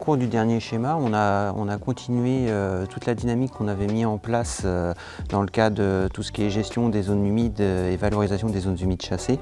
cours du dernier schéma, on a continué toute la dynamique qu'on avait mis en place dans le cadre de tout ce qui est gestion des zones humides et valorisation des zones humides chassées.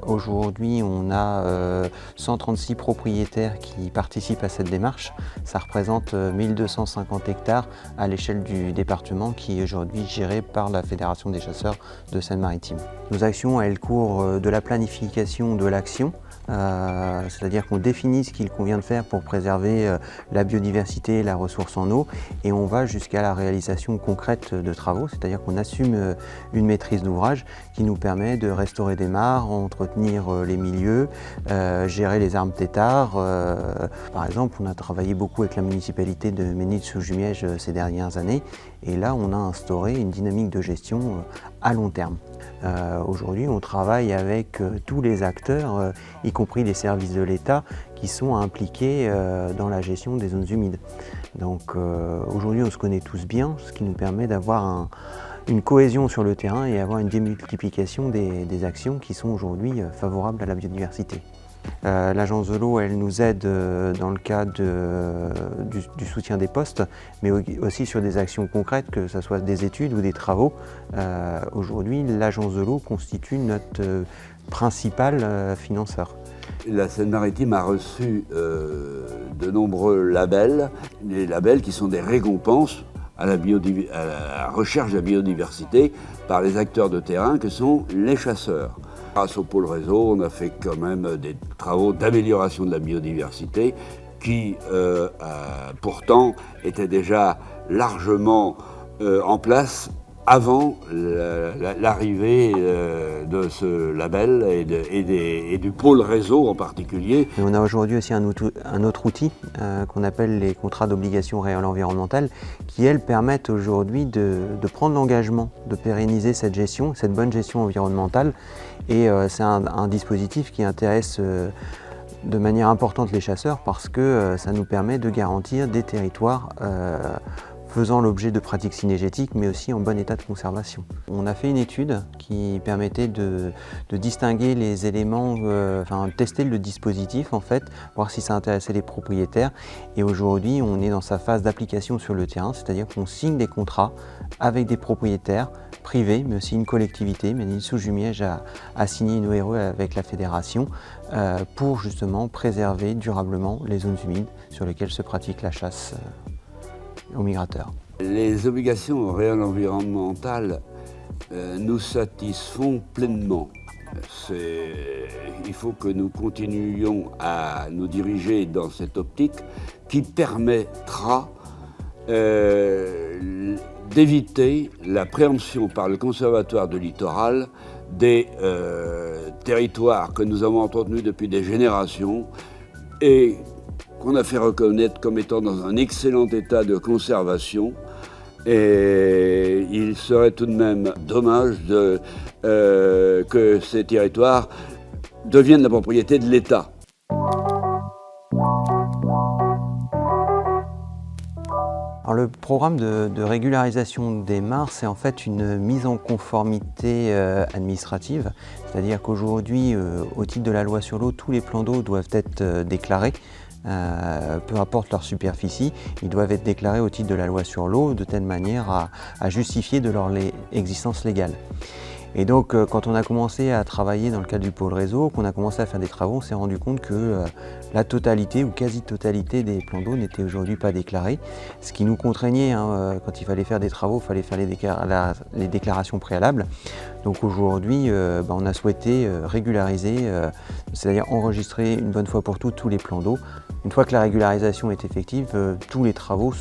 Aujourd'hui, on a 136 propriétaires qui participent à cette démarche. Ça représente 1250 hectares à l'échelle du département qui est aujourd'hui géré par la Fédération des chasseurs de Seine-Maritime. Nos actions, elles courent de la planification de l'action, c'est-à-dire qu'on définit ce qu'il convient de faire pour préserver la biodiversité et la ressource en eau, et on va jusqu'à la réalisation concrète de travaux, c'est-à-dire qu'on assume une maîtrise d'ouvrage qui nous permet de restaurer des mares, entretenir les milieux, gérer les armes têtards. Par exemple, on a travaillé beaucoup avec la municipalité de Ménil-sous-Jumièges ces dernières années, et là on a instauré une dynamique de gestion à long terme. Aujourd'hui, on travaille avec tous les acteurs, y compris les services de l'État, qui sont impliqués dans la gestion des zones humides. Donc aujourd'hui, on se connaît tous bien, ce qui nous permet d'avoir une cohésion sur le terrain et avoir une démultiplication des actions qui sont aujourd'hui favorables à la biodiversité. L'agence de l'eau, elle nous aide dans le cadre du soutien des postes, mais aussi sur des actions concrètes, que ce soit des études ou des travaux. Aujourd'hui, l'agence de l'eau constitue notre principal financeur. La Seine-Maritime a reçu de nombreux labels, les labels qui sont des récompenses à la recherche de la biodiversité par les acteurs de terrain que sont les chasseurs. Grâce au pôle réseau, on a fait quand même des travaux d'amélioration de la biodiversité qui, pourtant, étaient déjà largement en place avant l'arrivée de ce label et du pôle réseau en particulier. Et on a aujourd'hui aussi un autre outil qu'on appelle les contrats d'obligation réelle environnementale, qui elles permettent aujourd'hui de prendre l'engagement de pérenniser cette gestion, cette bonne gestion environnementale. Et c'est un dispositif qui intéresse de manière importante les chasseurs, parce que ça nous permet de garantir des territoires faisant l'objet de pratiques cynégétiques, mais aussi en bon état de conservation. On a fait une étude qui permettait de distinguer les éléments, tester le dispositif en fait, voir si ça intéressait les propriétaires. Et aujourd'hui, on est dans sa phase d'application sur le terrain, c'est-à-dire qu'on signe des contrats avec des propriétaires privés, mais aussi une collectivité. Ménil-sous-Jumièges a signé une ORE avec la fédération pour justement préserver durablement les zones humides sur lesquelles se pratique la chasse aux migrateurs. Les obligations réelles environnementales nous satisfont pleinement. Il faut que nous continuions à nous diriger dans cette optique qui permettra d'éviter la préemption par le Conservatoire du littoral des territoires que nous avons entretenus depuis des générations et qu'on a fait reconnaître comme étant dans un excellent état de conservation. Et il serait tout de même dommage que ces territoires deviennent la propriété de l'État. Alors, le programme de régularisation des mares, c'est en fait une mise en conformité administrative, c'est-à-dire qu'aujourd'hui, au titre de la loi sur l'eau, tous les plans d'eau doivent être déclarés. Peu importe leur superficie, ils doivent être déclarés au titre de la loi sur l'eau de telle manière à justifier de leur existence légale. Et donc quand on a commencé à travailler dans le cadre du pôle réseau, qu'on a commencé à faire des travaux, on s'est rendu compte que la totalité ou quasi-totalité des plans d'eau n'étaient aujourd'hui pas déclarés, ce qui nous contraignait, quand il fallait faire des travaux, il fallait faire les déclarations préalables. Donc aujourd'hui, on a souhaité régulariser, c'est-à-dire enregistrer une bonne fois pour toutes tous les plans d'eau. Une fois que la régularisation est effective, tous les travaux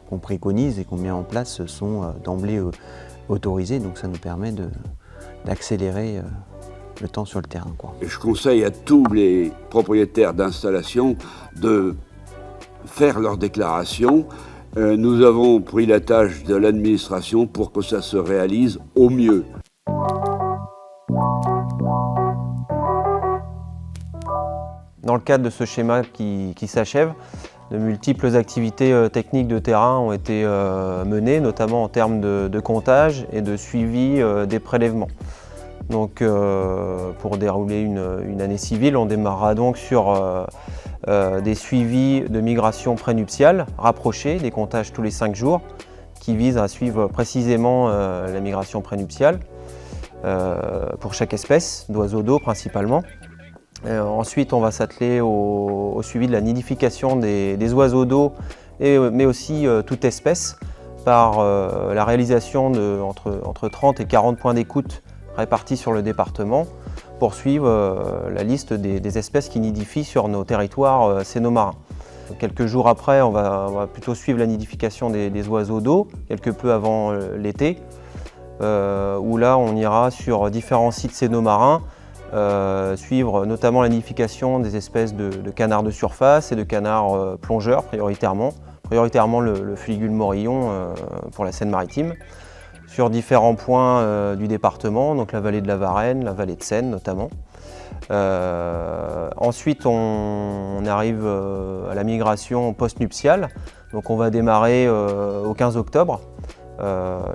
qu'on préconise et qu'on met en place sont d'emblée autorisés, donc ça nous permet d'accélérer le temps sur le terrain, quoi. Et je conseille à tous les propriétaires d'installations de faire leur déclaration. Nous avons pris la tâche de l'administration pour que ça se réalise au mieux. Dans le cadre de ce schéma qui s'achève, de multiples activités techniques de terrain ont été menées, notamment en termes de comptage et de suivi des prélèvements. Donc pour dérouler une année civile, on démarrera donc sur des suivis de migration prénuptiale rapprochés, des comptages tous les 5 jours, qui visent à suivre précisément la migration prénuptiale pour chaque espèce, d'oiseaux d'eau principalement. Ensuite, on va s'atteler au suivi de la nidification des oiseaux d'eau, mais aussi toute espèce, par la réalisation entre 30 et 40 points d'écoute répartis sur le département pour suivre la liste des espèces qui nidifient sur nos territoires cénomarins. Quelques jours après, on va plutôt suivre la nidification des oiseaux d'eau, quelque peu avant l'été, où là on ira sur différents sites cénomarins, suivre notamment la nidification des espèces de canards de surface et de canards plongeurs prioritairement le fuligule morillon pour la Seine-Maritime, sur différents points du département, donc la vallée de la Varenne, la vallée de Seine notamment. Ensuite, on arrive à la migration post-nuptiale. Donc on va démarrer au 15 octobre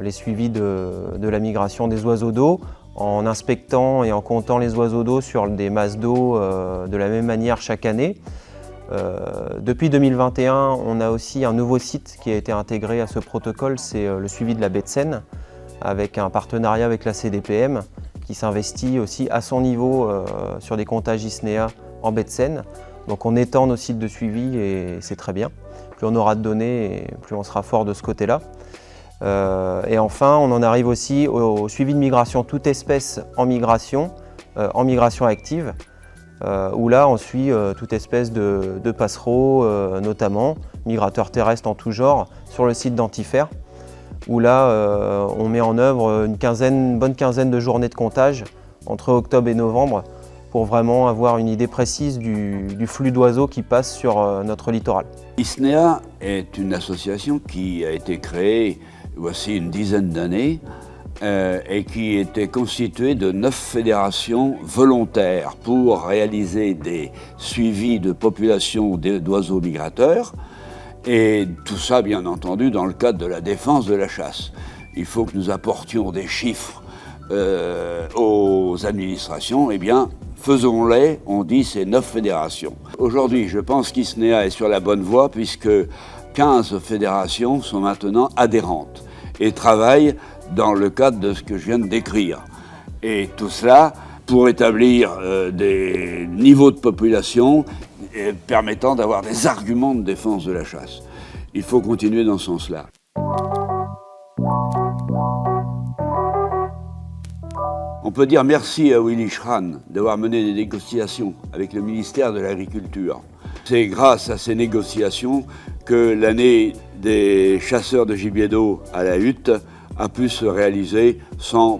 les suivis de la migration des oiseaux d'eau en inspectant et en comptant les oiseaux d'eau sur des masses d'eau de la même manière chaque année. Depuis 2021, on a aussi un nouveau site qui a été intégré à ce protocole, c'est le suivi de la baie de Seine, avec un partenariat avec la CDPM qui s'investit aussi à son niveau sur des comptages ISNEA en baie de Seine. Donc on étend nos sites de suivi et c'est très bien. Plus on aura de données, plus on sera fort de ce côté-là. Et enfin, on en arrive aussi au suivi de migration toute espèce en migration active, où là on suit toute espèce de passereaux, notamment migrateurs terrestres en tout genre, sur le site d'Antifère, où là on met en œuvre une bonne quinzaine de journées de comptage entre octobre et novembre pour vraiment avoir une idée précise du flux d'oiseaux qui passent sur notre littoral. ISNEA est une association qui a été créée voici une dizaine d'années et qui était constituée de 9 fédérations volontaires pour réaliser des suivis de populations d'oiseaux migrateurs, et tout ça bien entendu dans le cadre de la défense de la chasse. Il faut que nous apportions des chiffres aux administrations, eh bien faisons-les, on dit ces 9 fédérations. Aujourd'hui, je pense qu'ISNEA est sur la bonne voie puisque 15 fédérations sont maintenant adhérentes et travaillent dans le cadre de ce que je viens de décrire. Et tout cela pour établir des niveaux de population permettant d'avoir des arguments de défense de la chasse. Il faut continuer dans ce sens-là. On peut dire merci à Willy Schran d'avoir mené des négociations avec le ministère de l'Agriculture. C'est grâce à ces négociations que l'année des chasseurs de gibier d'eau à la hutte a pu se réaliser sans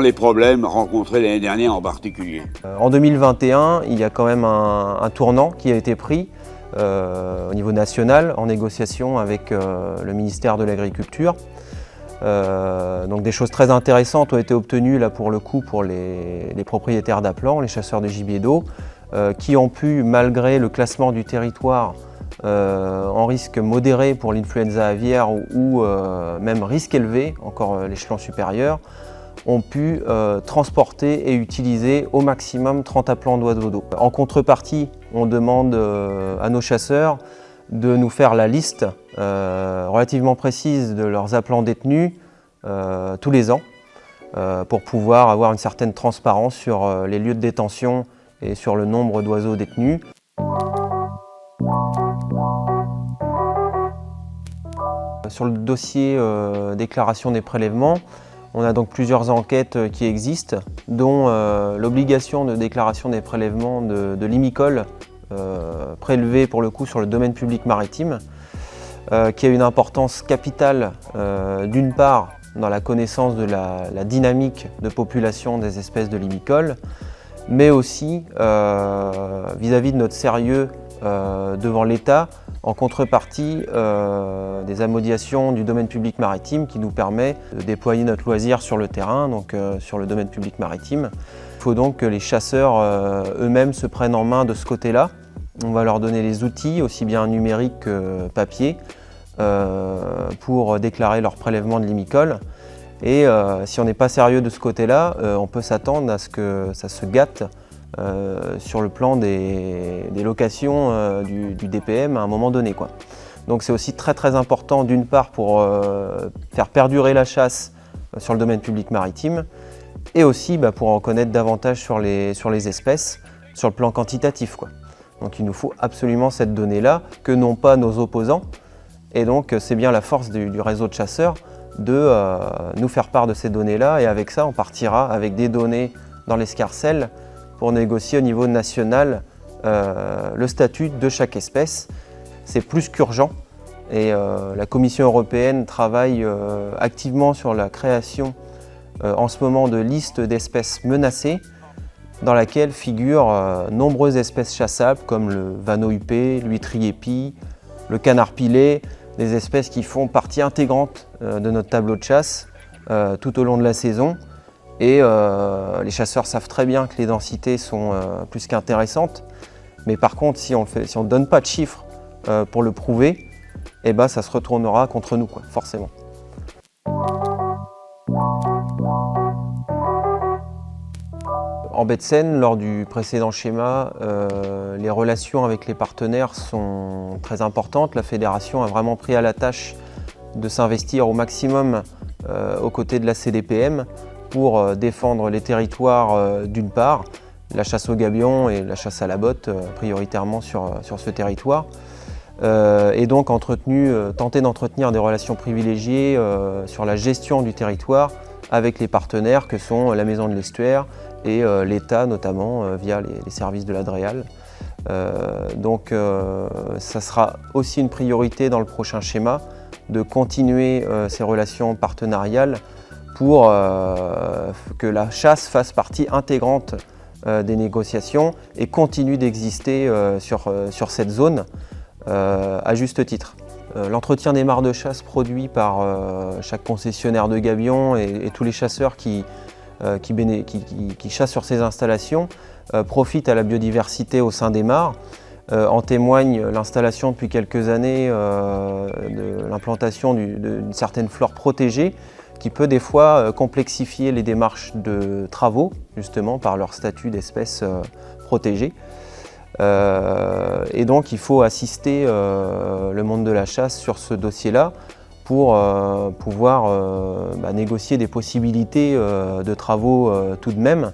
les problèmes rencontrés l'année dernière en particulier. En 2021, il y a quand même un tournant qui a été pris au niveau national en négociation avec le ministère de l'Agriculture. Donc des choses très intéressantes ont été obtenues là pour le coup pour les propriétaires d'aplants, les chasseurs de gibier d'eau, qui ont pu, malgré le classement du territoire en risque modéré pour l'influenza aviaire ou même risque élevé, encore l'échelon supérieur, ont pu transporter et utiliser au maximum 30 aplants d'oiseaux d'eau. En contrepartie, on demande à nos chasseurs de nous faire la liste relativement précise de leurs aplants détenus tous les ans pour pouvoir avoir une certaine transparence sur les lieux de détention et sur le nombre d'oiseaux détenus. Sur le dossier déclaration des prélèvements, on a donc plusieurs enquêtes qui existent, dont l'obligation de déclaration des prélèvements de limicoles prélevés pour le coup sur le domaine public maritime, qui a une importance capitale d'une part dans la connaissance de la dynamique de population des espèces de limicoles, mais aussi vis-à-vis de notre sérieux devant l'État, en contrepartie des amodiations du domaine public maritime qui nous permet de déployer notre loisir sur le terrain, donc sur le domaine public maritime. Il faut donc que les chasseurs eux-mêmes se prennent en main de ce côté-là. On va leur donner les outils, aussi bien numériques que papier, pour déclarer leur prélèvement de limicoles. Et si on n'est pas sérieux de ce côté-là, on peut s'attendre à ce que ça se gâte sur le plan des locations du DPM à un moment donné, quoi. Donc c'est aussi très très important d'une part pour faire perdurer la chasse sur le domaine public maritime et aussi pour en connaître davantage sur les espèces sur le plan quantitatif, quoi. Donc il nous faut absolument cette donnée-là que n'ont pas nos opposants et donc c'est bien la force du réseau de chasseurs de nous faire part de ces données-là et avec ça on partira avec des données dans l'escarcelle pour négocier au niveau national le statut de chaque espèce. C'est plus qu'urgent et la Commission européenne travaille activement sur la création en ce moment de listes d'espèces menacées dans laquelle figurent nombreuses espèces chassables comme le vanneau huppé, l'huîtrier épi, le canard pilé, des espèces qui font partie intégrante de notre tableau de chasse tout au long de la saison. Et les chasseurs savent très bien que les densités sont plus qu'intéressantes. Mais par contre, si on ne donne pas de chiffres pour le prouver, eh ben, ça se retournera contre nous, quoi, forcément. En baie de Seine, lors du précédent schéma, les relations avec les partenaires sont très importantes. La fédération a vraiment pris à la tâche de s'investir au maximum aux côtés de la CDPM pour défendre les territoires d'une part, la chasse au gabion et la chasse à la botte prioritairement sur ce territoire. Et donc tenter d'entretenir des relations privilégiées sur la gestion du territoire avec les partenaires que sont la Maison de l'Estuaire et l'État notamment via les services de la DREAL. Donc ça sera aussi une priorité dans le prochain schéma de continuer ces relations partenariales pour que la chasse fasse partie intégrante des négociations et continue d'exister sur cette zone à juste titre. L'entretien des mares de chasse produit par chaque concessionnaire de gabions et tous les chasseurs qui chassent sur ces installations profitent à la biodiversité au sein des mares. En témoigne l'installation depuis quelques années de l'implantation d'une certaine flore protégée qui peut des fois complexifier les démarches de travaux, justement par leur statut d'espèce protégée. Et donc il faut assister le monde de la chasse sur ce dossier-là pour pouvoir négocier des possibilités de travaux tout de même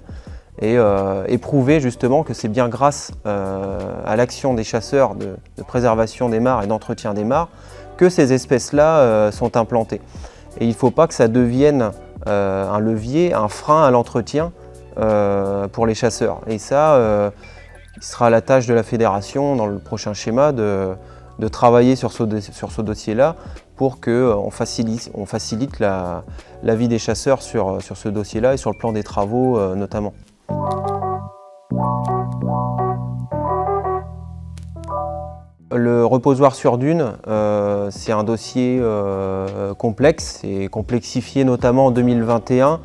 et prouver justement que c'est bien grâce à l'action des chasseurs de préservation des mares et d'entretien des mares que ces espèces-là sont implantées. Et il ne faut pas que ça devienne un levier, un frein à l'entretien pour les chasseurs. Et ça, il sera la tâche de la fédération dans le prochain schéma de travailler sur ce dossier-là pour qu'on facilite la vie des chasseurs sur ce dossier-là et sur le plan des travaux notamment. Le reposoir sur dune, c'est un dossier complexe et complexifié notamment en 2021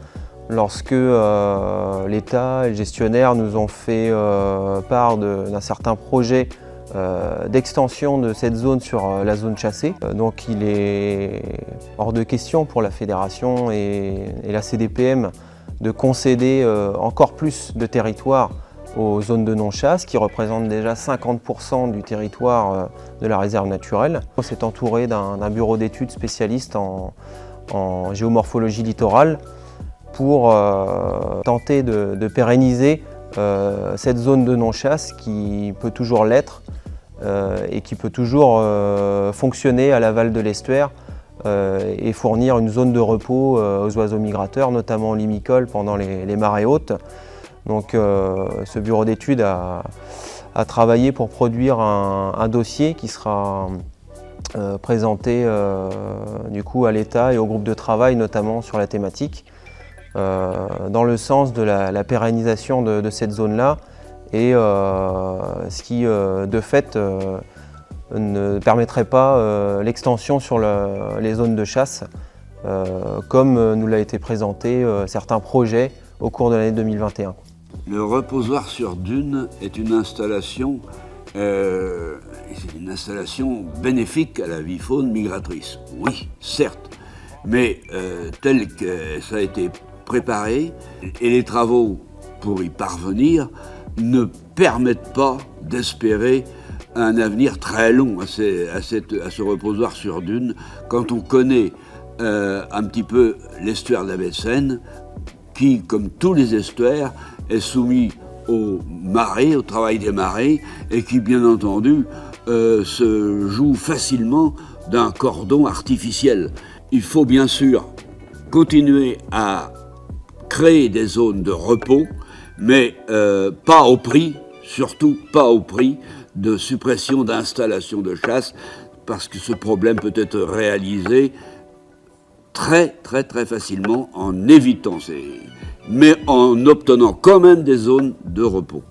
lorsque l'État et le gestionnaire nous ont fait part d'un certain projet d'extension de cette zone sur la zone chassée. Donc il est hors de question pour la fédération et la CDPM de concéder encore plus de territoire aux zones de non-chasse qui représentent déjà 50% du territoire de la réserve naturelle. On s'est entouré d'un bureau d'études spécialiste en géomorphologie littorale pour tenter de pérenniser cette zone de non-chasse qui peut toujours l'être et qui peut toujours fonctionner à l'aval de l'estuaire et fournir une zone de repos aux oiseaux migrateurs, notamment limicoles pendant les marées hautes. Donc ce bureau d'études a travaillé pour produire un dossier qui sera présenté du coup à l'État et au groupe de travail, notamment sur la thématique, dans le sens de la pérennisation de cette zone-là et ce qui de fait ne permettrait pas l'extension sur les zones de chasse comme nous l'a été présenté certains projets au cours de l'année 2021. Le reposoir sur dune est une installation bénéfique à la vie faune migratrice. Oui, certes, mais tel que ça a été préparé et les travaux pour y parvenir ne permettent pas d'espérer un avenir très long à ce reposoir sur dune. Quand on connaît un petit peu l'estuaire de la baie de Seine, qui, comme tous les estuaires, est soumis aux marées, au travail des marées, et qui, bien entendu, se joue facilement d'un cordon artificiel. Il faut bien sûr continuer à créer des zones de repos, mais pas au prix, surtout pas au prix de suppression d'installations de chasse, parce que ce problème peut être réalisé très facilement en évitant mais en obtenant quand même des zones de repos.